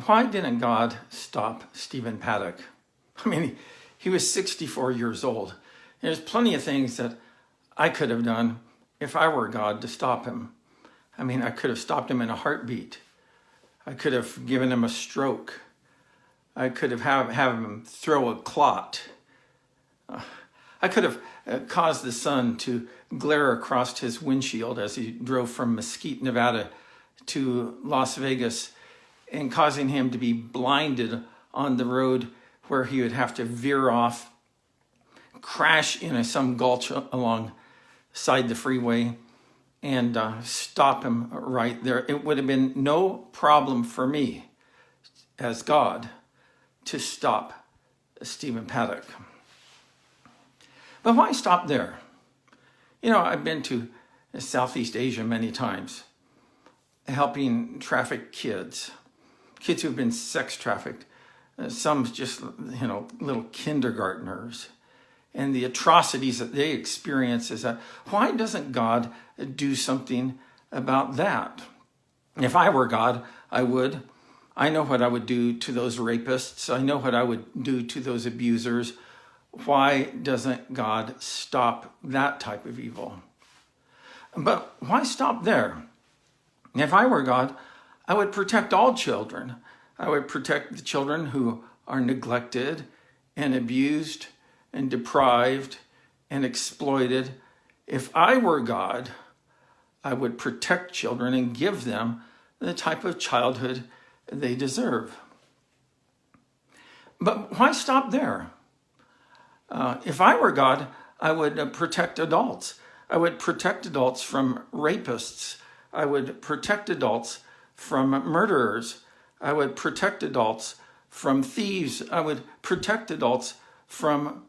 Why didn't God stop Stephen Paddock? I mean, he was 64 years old. There's plenty of things that I could have done if I were God to stop him. I mean, I could have stopped him in a heartbeat. I could have given him a stroke. I could have him throw a clot. I could have caused the sun to glare across his windshield as he drove from Mesquite, Nevada to Las Vegas, and causing him to be blinded on the road where he would have to veer off, crash in some gulch alongside the freeway, and stop him right there. It would have been no problem for me as God to stop Stephen Paddock. But why stop there? You know, I've been to Southeast Asia many times, helping trafficked kids who've been sex trafficked, some just, little kindergartners, and the atrocities that they experience. Is that, why doesn't God do something about that? If I were God, I would. I know what I would do to those rapists. I know what I would do to those abusers. Why doesn't God stop that type of evil? But why stop there? If I were God, I would protect all children. I would protect the children who are neglected and abused and deprived and exploited. If I were God, I would protect children and give them the type of childhood they deserve. But why stop there? If I were God, I would protect adults. I would protect adults from rapists. I would protect adults from murderers. I would protect adults from thieves. I would protect adults from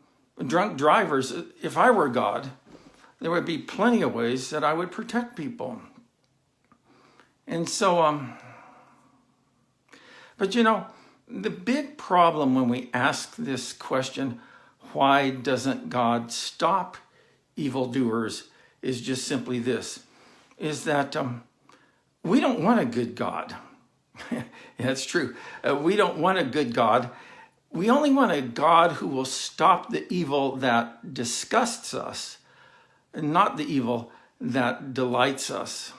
drunk drivers. If I were God, there would be plenty of ways that I would protect people. And so, but the big problem when we ask this question, why doesn't God stop evildoers, is just simply this, is that we don't want a good God. That's true. We don't want a good God. We only want a God who will stop the evil that disgusts us, and not the evil that delights us.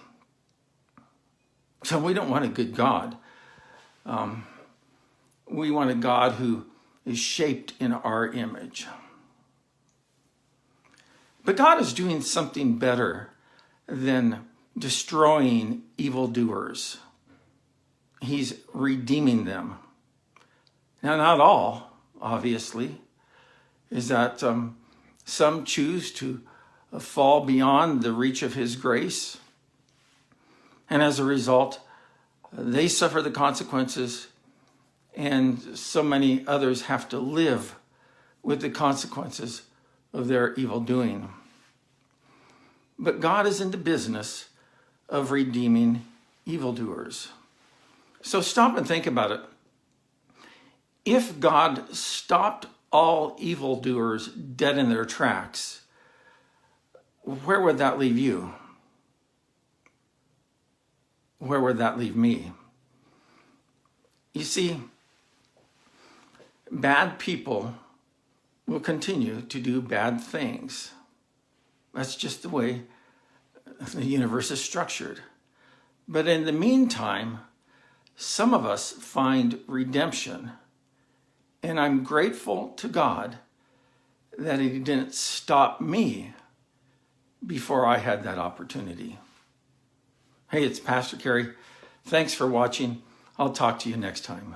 So we don't want a good God. We want a God who is shaped in our image. But God is doing something better than destroying evildoers. He's redeeming them. Now, not all, obviously, is that some choose to fall beyond the reach of his grace. And as a result, they suffer the consequences, and so many others have to live with the consequences of their evil doing. But God is in the business of redeeming evildoers. So stop and think about it. If God stopped all evildoers dead in their tracks, where would that leave you? Where would that leave me? You see, bad people will continue to do bad things. That's just the way the universe is structured. But in the meantime, some of us find redemption. And I'm grateful to God that he didn't stop me before I had that opportunity. Hey, it's Pastor Kerry. Thanks for watching. I'll talk to you next time.